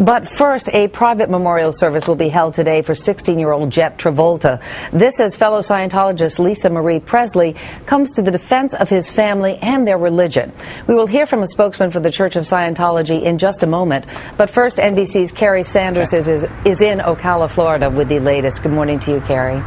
But first, a private memorial service will be held today for 16-year-old John Travolta. This as fellow Scientologist Lisa Marie Presley comes to the defense of his family and their religion. We will hear from a spokesman for the Church of Scientology in just a moment. But first, NBC's Carrie Sanders is in Ocala, Florida with the latest. Good morning to you, Carrie.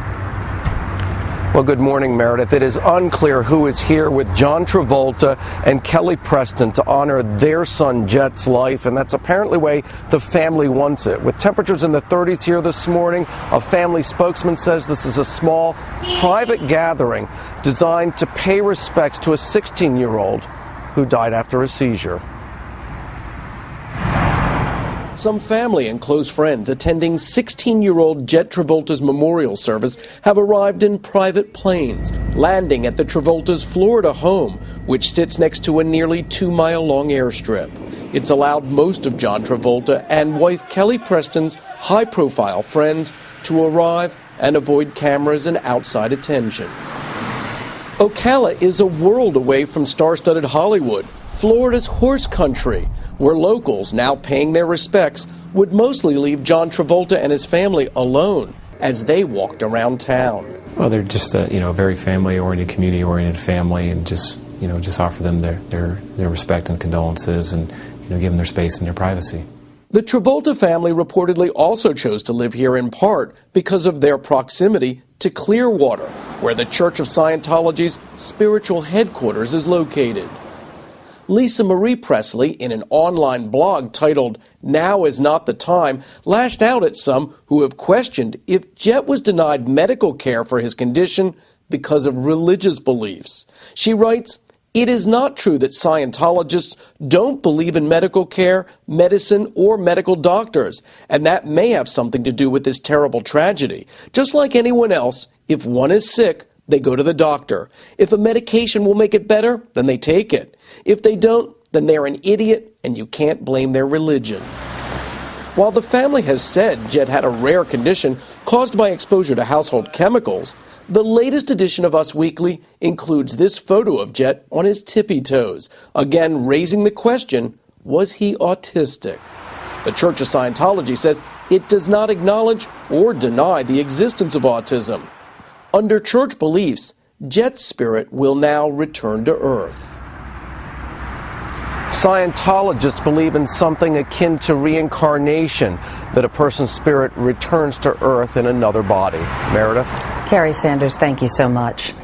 Well, good morning, Meredith. It is unclear who is here with John Travolta and Kelly Preston to honor their son Jet's life, and that's apparently the way the family wants it. With temperatures in the 30s here this morning, a family spokesman says this is a small, private gathering designed to pay respects to a 16-year-old who died after a seizure. Some family and close friends attending 16-year-old John Travolta's memorial service have arrived in private planes, landing at the Travolta's Florida home, which sits next to a nearly 2-mile-long airstrip. It's allowed most of John Travolta and wife Kelly Preston's high-profile friends to arrive and avoid cameras and outside attention. Ocala is a world away from star-studded Hollywood, Florida's horse country, where locals, now paying their respects, would mostly leave John Travolta and his family alone as they walked around town. Well, they're just a very family-oriented, community-oriented family, and just offer them their respect and condolences, and give them their space and their privacy. The Travolta family reportedly also chose to live here in part because of their proximity to Clearwater, where the Church of Scientology's spiritual headquarters is located. Lisa Marie Presley, in an online blog titled "Now is Not the Time," lashed out at some who have questioned if Jet was denied medical care for his condition because of religious beliefs. She writes, "It is not true that Scientologists don't believe in medical care, medicine, or medical doctors, and that may have something to do with this terrible tragedy. Just like anyone else, if one is sick, they go to the doctor. If a medication will make it better, then they take it. If they don't, then they're an idiot, and you can't blame their religion." While the family has said Jet had a rare condition caused by exposure to household chemicals, the latest edition of Us Weekly includes this photo of Jet on his tippy toes, again raising the question, was he autistic? The Church of Scientology says it does not acknowledge or deny the existence of autism. Under church beliefs, Jet's spirit will now return to Earth. Scientologists believe in something akin to reincarnation, that a person's spirit returns to Earth in another body. Meredith? Carrie Sanders, thank you so much.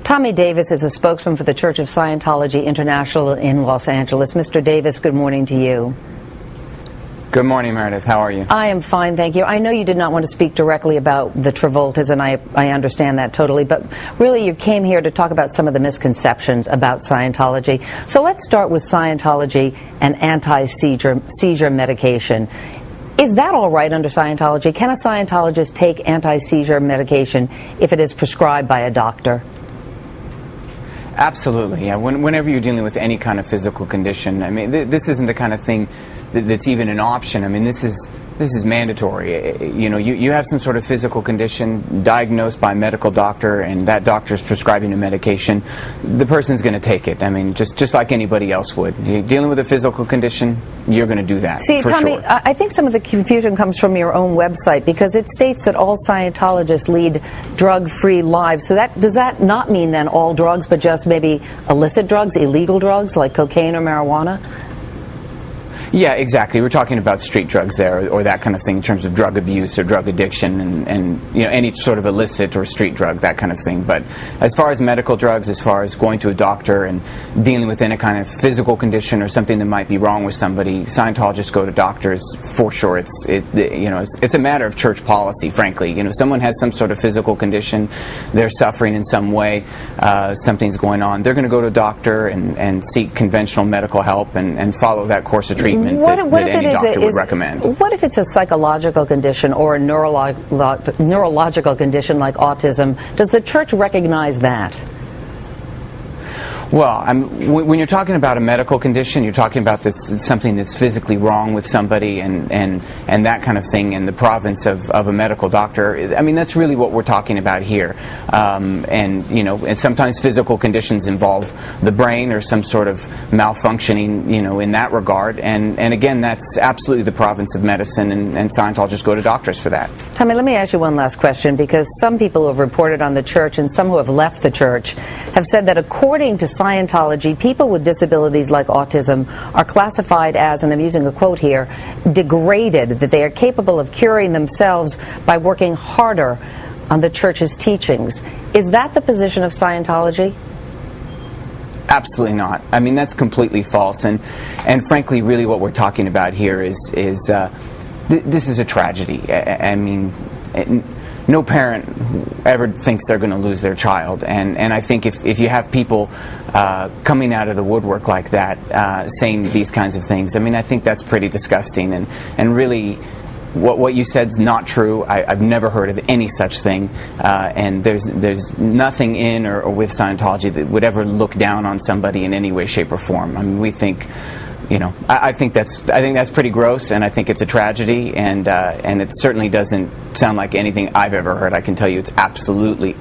Tommy Davis is a spokesman for the Church of Scientology International in Los Angeles. Mr. Davis, good morning to you. Good morning, Meredith. How are you? I am fine, thank you. I know you did not want to speak directly about the Travoltas, and I understand that totally, but really you came here to talk about some of the misconceptions about Scientology. So let's start with Scientology and anti-seizure medication. Is that all right under Scientology? Can a Scientologist take anti-seizure medication if it is prescribed by a doctor? Absolutely, yeah. Whenever you're dealing with any kind of physical condition, I mean, this isn't the kind of thing that's even an option. I mean, this is mandatory. You have some sort of physical condition diagnosed by a medical doctor, and that doctor is prescribing a medication. The person's going to take it. I mean, just like anybody else would. You're dealing with a physical condition, you're going to do that. See, for Tommy, sure. I think some of the confusion comes from your own website, because it states that all Scientologists lead drug-free lives. So does that not mean then all drugs, but just maybe illicit drugs, illegal drugs like cocaine or marijuana? Yeah, exactly. We're talking about street drugs there, or that kind of thing in terms of drug abuse or drug addiction, and any sort of illicit or street drug, that kind of thing. But as far as medical drugs, as far as going to a doctor and dealing with any kind of physical condition or something that might be wrong with somebody, Scientologists go to doctors for sure. It's a matter of church policy, frankly. Someone has some sort of physical condition, they're suffering in some way, something's going on, they're going to go to a doctor and seek conventional medical help and follow that course of treatment. What any doctor would recommend. What if it's a psychological condition or a neurological condition like autism? Does the church recognize that? Well, when you're talking about a medical condition, you're talking about something that's physically wrong with somebody and that kind of thing in the province of a medical doctor. I mean, that's really what we're talking about here. And sometimes physical conditions involve the brain or some sort of malfunctioning, in that regard. And again, that's absolutely the province of medicine, and Scientologists go to doctors for that. Tommy, let me ask you one last question, because some people who have reported on the church and some who have left the church have said that according to Scientology, people with disabilities like autism are classified as, and I'm using a quote here, degraded, that they are capable of curing themselves by working harder on the church's teachings. Is that the position of Scientology? Absolutely not. I mean, that's completely false, and frankly, really what we're talking about here is this is a tragedy. I mean, no parent ever thinks they're going to lose their child, and I think if you have people coming out of the woodwork like that, saying these kinds of things, I mean, I think that's pretty disgusting, and really what you said is not true. I've never heard of any such thing, and there's nothing in or with Scientology that would ever look down on somebody in any way, shape, or form. I mean, we think, I think that's pretty gross, and I think it's a tragedy, and it certainly doesn't sound like anything I've ever heard. I can tell you it's absolutely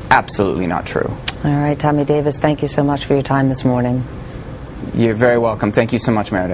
not true. All right, Tommy Davis, thank you so much for your time this morning. You're very welcome. Thank you so much, Meredith.